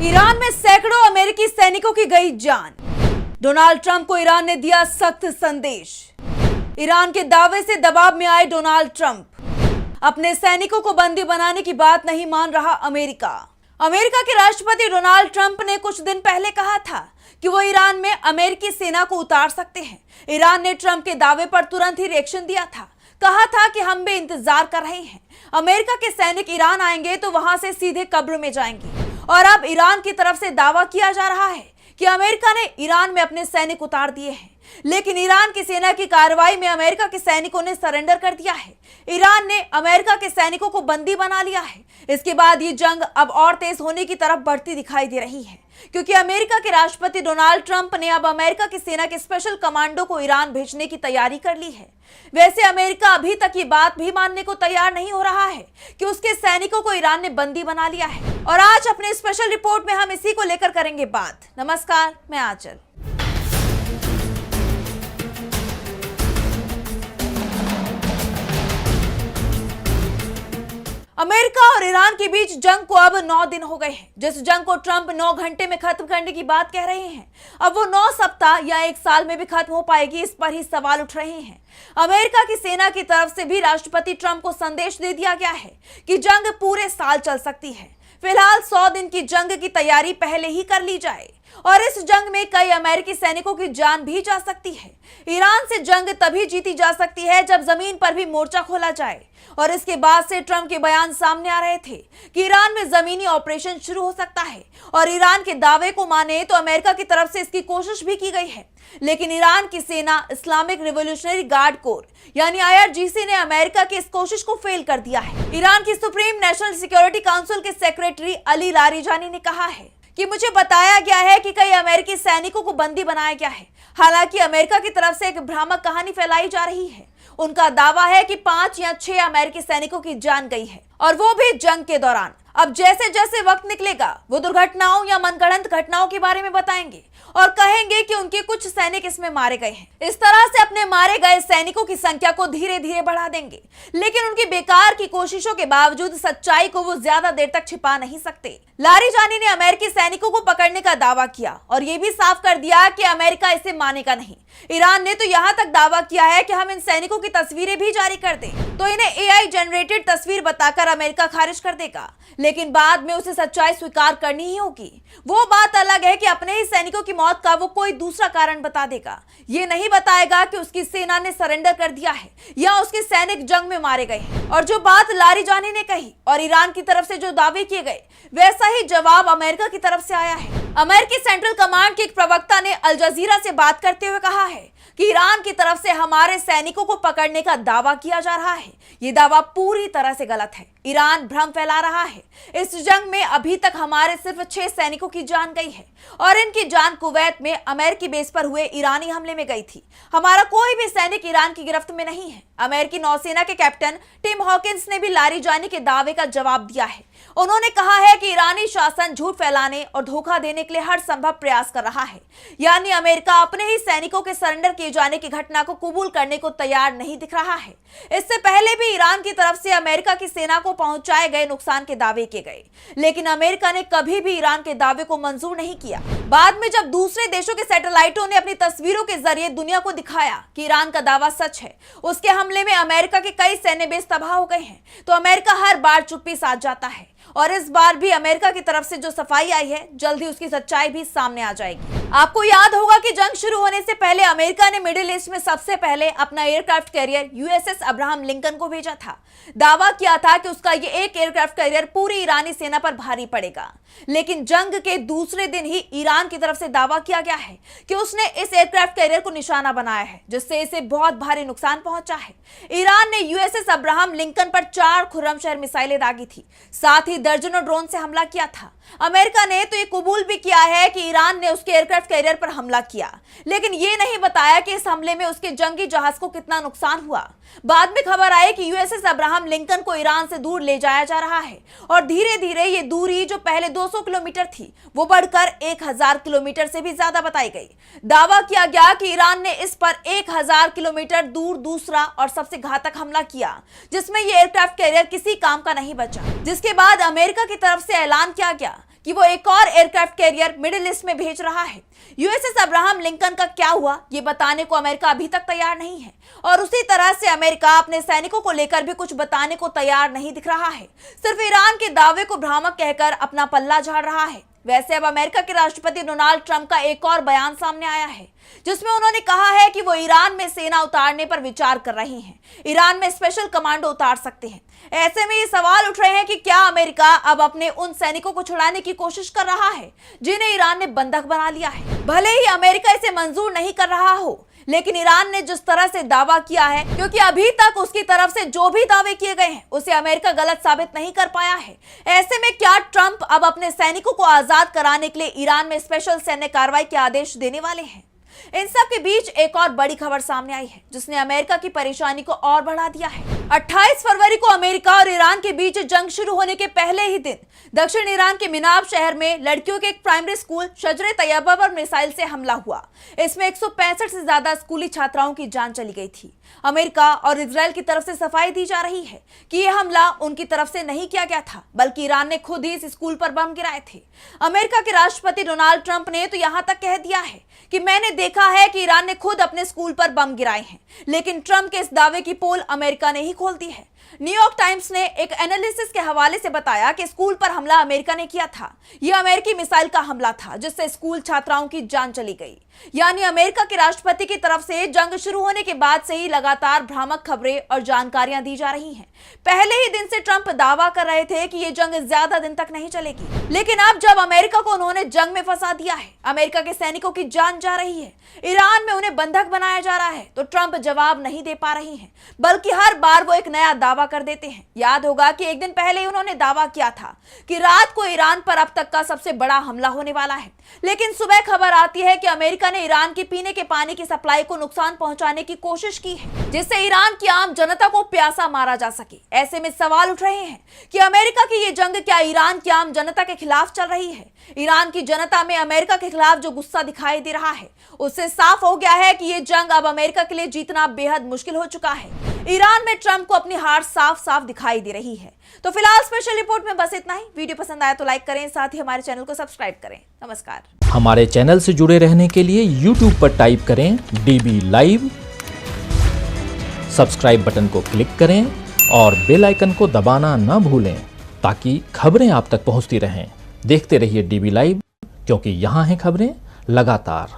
Iran में सैकड़ों अमेरिकी सैनिकों की गई जान। डोनाल्ड ट्रंप को ईरान ने दिया सख्त संदेश। ईरान के दावे से दबाव में आए डोनाल्ड ट्रंप। अपने सैनिकों को बंदी बनाने की बात नहीं मान रहा अमेरिका। अमेरिका के राष्ट्रपति डोनाल्ड ट्रंप ने कुछ दिन पहले कहा था कि वो ईरान में अमेरिकी सेना को उतार सकते हैं। ईरान ने ट्रंप के दावे पर तुरंत ही रिएक्शन दिया था। कहा था कि हम भी इंतजार कर रहे हैं। अमेरिका के सैनिक ईरान आएंगे तो वहां से सीधे कब्र में जाएंगे। और अब ईरान की तरफ से दावा किया जा रहा है कि अमेरिका ने ईरान में अपने सैनिक उतार दिए हैं, लेकिन ईरान की सेना की कार्रवाई में अमेरिका के सैनिकों ने सरेंडर कर दिया है। ईरान ने अमेरिका के सैनिकों को बंदी बना लिया है। इसके बाद ये जंग अब और तेज होने की तरफ बढ़ती दिखाई दे रही है, क्योंकि अमेरिका के राष्ट्रपति डोनाल्ड ट्रंप ने अब अमेरिका की सेना के स्पेशल कमांडो को ईरान भेजने की तैयारी कर ली है। वैसे अमेरिका अभी तक ये बात भी मानने को तैयार नहीं हो रहा है कि उसके सैनिकों को ईरान ने बंदी बना लिया है। और आज अपने स्पेशल रिपोर्ट में हम इसी को लेकर करेंगे बात। नमस्कार, मैं आंचल। अमेरिका और ईरान के बीच जंग को अब 9 दिन हो गए हैं। जिस जंग को ट्रंप 9 घंटे में खत्म करने की बात कह रहे हैं, अब वो 9 सप्ताह या 1 साल में भी खत्म हो पाएगी, इस पर ही सवाल उठ रहे हैं। अमेरिका की सेना की तरफ से भी राष्ट्रपति ट्रंप को संदेश दे दिया गया है कि जंग पूरे साल चल सकती है। फिलहाल 100 दिन की जंग की तैयारी पहले ही कर ली जाए, और इस जंग में कई अमेरिकी सैनिकों की जान भी जा सकती है। ईरान से जंग तभी जीती जा सकती है जब जमीन पर भी मोर्चा खोला जाए। और इसके बाद से ट्रंप के बयान सामने आ रहे थे कि ईरान में जमीनी ऑपरेशन शुरू हो सकता है। और ईरान के दावे को माने तो अमेरिका की तरफ से इसकी कोशिश भी की गई है, लेकिन ईरान की सेना इस्लामिक रिवॉल्यूशनरी गार्ड कोर यानी IRGC ने अमेरिका की इस कोशिश को फेल कर दिया है। ईरान की सुप्रीम नेशनल सिक्योरिटी काउंसिल के सेक्रेटरी अली लारिजानी ने कहा है कि मुझे बताया गया है कि कई अमेरिकी सैनिकों को बंदी बनाया गया है। हालांकि अमेरिका की तरफ से एक भ्रामक कहानी फैलाई जा रही है। उनका दावा है कि 5 या 6 अमेरिकी सैनिकों की जान गई है, और वो भी जंग के दौरान। अब जैसे जैसे वक्त निकलेगा वो दुर्घटनाओं या मनगढ़ंत घटनाओं के बारे में बताएंगे और कहेंगे कि उनके कुछ सैनिक इसमें मारे गए हैं। इस तरह से अपने मारे गए सैनिकों की संख्या को धीरे धीरे बढ़ा देंगे, लेकिन उनकी बेकार की कोशिशों के बावजूद सच्चाई को वो ज्यादा देर तक छिपा नहीं सकते। लारिजानी ने अमेरिकी सैनिकों को पकड़ने का दावा किया और ये भी साफ कर दिया कि अमेरिका इसे मानेगा नहीं। ईरान ने तो यहाँ तक दावा किया है कि हम इन सैनिकों की तस्वीरें भी जारी कर दें तो इन्हें AI जनरेटेड तस्वीर बताकर अमेरिका खारिज कर देगा, लेकिन बाद में उसे सच्चाई स्वीकार करनी ही होगी। वो बात अलग है कि अपने ही सैनिकों की मौत का वो कोई दूसरा कारण बता देगा। ये नहीं बताएगा कि उसकी सेना ने सरेंडर कर दिया है या उसके सैनिक जंग में मारे गए हैं। और जो बात लारिजानी ने कही और ईरान की तरफ से जो दावे किए गए, वैसा ही जवाब अमेरिका की तरफ से आया है। अमेरिकी सेंट्रल कमांड के एक प्रवक्ता ने अल जजीरा से बात करते हुए कहा है कि ईरान की तरफ से हमारे सैनिकों को पकड़ने का दावा किया जा रहा है। ये दावा पूरी तरह से गलत है। ईरान भ्रम फैला रहा है। इस जंग में अभी तक हमारे सिर्फ 6 सैनिकों की जान गई है, और इनकी जान कुवैत में अमेरिकी बेस पर हुए ईरानी हमले में गई थी। हमारा कोई भी सैनिक ईरान की गिरफ्त में नहीं है। अमेरिकी नौसेना के कैप्टन टिम हॉकिंस ने भी लारिजानी के दावे का जवाब दिया है। उन्होंने कहा है कि ईरानी शासन झूठ फैलाने और धोखा देने के लिए हर संभव प्रयास कर रहा है, यानी अमेरिका अपने ही सैनिकों के सरेंडर किए जाने की घटना को कबूल करने को तैयार नहीं दिख रहा है। इससे पहले भी ईरान की तरफ से अमेरिका की सेना को पहुंचाए गए नुकसान के दावे किए गए, लेकिन अमेरिका ने कभी भी ईरान के दावे को मंजूर नहीं किया। बाद में जब दूसरे देशों के सैटेलाइटों ने अपनी तस्वीरों के जरिए दुनिया को दिखाया कि ईरान का दावा सच है, उसके हमले में अमेरिका के कई सैन्य बेस तबाह हो गए हैं, तो अमेरिका हर बार चुप्पी साध जाता है। और इस बार भी अमेरिका की तरफ से जो सफाई आई है, जल्द ही उसकी सच्चाई भी सामने आ जाएगी। आपको याद होगा कि जंग शुरू होने से पहले अमेरिका ने मिडिल ईस्ट में सबसे पहले अपना aircraft carrier USS Abraham Lincoln को भेजा था। दावा किया था कि उसका ये एक एयरक्राफ्ट कैरियर पूरी ईरानी सेना पर भारी पड़ेगा, लेकिन जंग के दूसरे दिन ही ईरान की तरफ से दावा किया गया है कि उसने इस एयरक्राफ्ट कैरियर को निशाना बनाया है, जिससे इसे बहुत भारी नुकसान पहुंचा है। ईरान ने USS अब्राहम लिंकन पर 4 खुर्रमशहर मिसाइलें दागी थी, साथ ही दर्जनों ड्रोन से हमला किया था। अमेरिका ने तो ये कबूल भी किया है कि ईरान ने उसके एयरक्राफ्ट एयरक्राफ्ट कैरियर पर हमला किया, लेकिन ये नहीं बताया कि इस हमले में उसके जंगी जहाज को कितना नुकसान हुआ। बाद में खबर आई कि यूएसएस अब्राहम लिंकन को ईरान से दूर ले जाया जा रहा है और धीरे धीरे ये दूरी जो पहले 200 किलोमीटर थी वो बढ़कर 1000 किलोमीटर से भी ज्यादा बताई गई। दावा किया गया कि ईरान ने इस पर 1000 किलोमीटर दूर दूसरा और सबसे घातक हमला किया, जिसमें ये एयरक्राफ्ट कैरियर किसी काम का नहीं बचा। जिसके बाद अमेरिका की तरफ से ऐलान किया गया कि वो एक और एयरक्राफ्ट कैरियर मिडिल ईस्ट में भेज रहा है। यूएसएस अब्राहम लिंकन का क्या हुआ ये बताने को अमेरिका अभी तक तैयार नहीं है और उसी तरह से अमेरिका अपने सैनिकों को लेकर भी कुछ बताने को तैयार नहीं दिख रहा है, सिर्फ ईरान के दावे को भ्रामक कहकर अपना पल्ला झाड़ रहा है। वैसे अब अमेरिका के राष्ट्रपति डोनाल्ड ट्रंप का एक और बयान सामने आया है, जिसमें उन्होंने कहा है कि वो ईरान में सेना उतारने पर विचार कर रहे हैं, ईरान में स्पेशल कमांडो उतार सकते हैं। ऐसे में ये सवाल उठ रहे हैं कि क्या अमेरिका अब अपने उन सैनिकों को छुड़ाने की कोशिश कर रहा है जिन्हें ईरान ने बंधक बना लिया है। भले ही अमेरिका इसे मंजूर नहीं कर रहा हो, लेकिन ईरान ने जिस तरह से दावा किया है, क्योंकि अभी तक उसकी तरफ से जो भी दावे किए गए हैं उसे अमेरिका गलत साबित नहीं कर पाया है। ऐसे में क्या ट्रंप अब अपने सैनिकों को आजाद कराने के लिए ईरान में स्पेशल सैन्य कार्रवाई के आदेश देने वाले हैं? इन सब के बीच एक और बड़ी खबर सामने आई है, जिसने अमेरिका की परेशानी को और बढ़ा दिया है। 28 फरवरी को अमेरिका और ईरान के बीच जंग शुरू होने के पहले ही दिन दक्षिण ईरान के मिनाब शहर में लड़कियों के एक प्राइमरी स्कूल शजरे तैयबा पर मिसाइल से हमला हुआ। इसमें 165 से ज्यादा स्कूली छात्राओं की जान चली गई थी। अमेरिका और इजराइल की तरफ से सफाई दी जा रही है कि यह हमला उनकी तरफ से नहीं किया गया था, बल्कि ईरान ने खुद ही इस स्कूल पर बम गिराए थे। अमेरिका के राष्ट्रपति डोनाल्ड ट्रंप ने तो यहां तक कह दिया है कि मैंने देखा है कि ईरान ने खुद अपने स्कूल पर बम गिराए हैं, लेकिन ट्रंप के इस दावे की पोल अमेरिका ने ही खोल दी है। न्यूयॉर्क टाइम्स ने एक एनालिसिस के हवाले से बताया कि स्कूल पर हमला अमेरिका ने किया था। यह अमेरिकी मिसाइल का हमला था, जिससे स्कूल छात्राओं की जान चली गई। यानी अमेरिका के राष्ट्रपति की तरफ से जंग शुरू होने के बाद से ही लगातार भ्रामक खबरें और जानकारियां दी जा रही हैं। पहले ही दिन से ट्रंप दावा कर रहे थे कि यह जंग ज्यादा दिन तक नहीं चलेगी, लेकिन अब जब अमेरिका को उन्होंने जंग में फंसा दिया है, अमेरिका के सैनिकों की जान जा रही है, ईरान में उन्हें बंधक बनाया जा रहा है, तो ट्रंप जवाब नहीं दे पा रहे हैं, बल्कि हर बार वो एक नया दावा कर देते हैं। याद होगा कि एक दिन पहले ही उन्होंने दावा किया था कि रात को ईरान पर अब तक का सबसे बड़ा हमला होने वाला है, लेकिन सुबह खबर आती है कि अमेरिका ने ईरान की पीने के पानी की सप्लाई को नुकसान पहुंचाने की कोशिश की है, जिससे ईरान की आम जनता को प्यासा मारा जा सके। ऐसे में सवाल उठ रहे हैं कि अमेरिका की ये जंग क्या ईरान की आम जनता के खिलाफ चल रही है? ईरान की जनता में अमेरिका के खिलाफ जो गुस्सा दिखाई दे रहा है, उससे साफ हो गया है कि ये जंग अब अमेरिका के लिए जीतना बेहद मुश्किल हो चुका है। ईरान में ट्रंप को अपनी हार साफ साफ दिखाई दे रही है। तो फिलहाल स्पेशल रिपोर्ट में बस इतना ही। वीडियो पसंद आया तो लाइक करें, साथ ही हमारे चैनल को सब्सक्राइब करें। नमस्कार। हमारे चैनल से जुड़े रहने के लिए YouTube पर टाइप करें DB लाइव, सब्सक्राइब बटन को क्लिक करें और बेल आइकन को दबाना न भूलें, ताकि खबरें आप तक पहुंचती रहें। देखते रहिए DB लाइव, क्योंकि यहाँ हैं खबरें लगातार।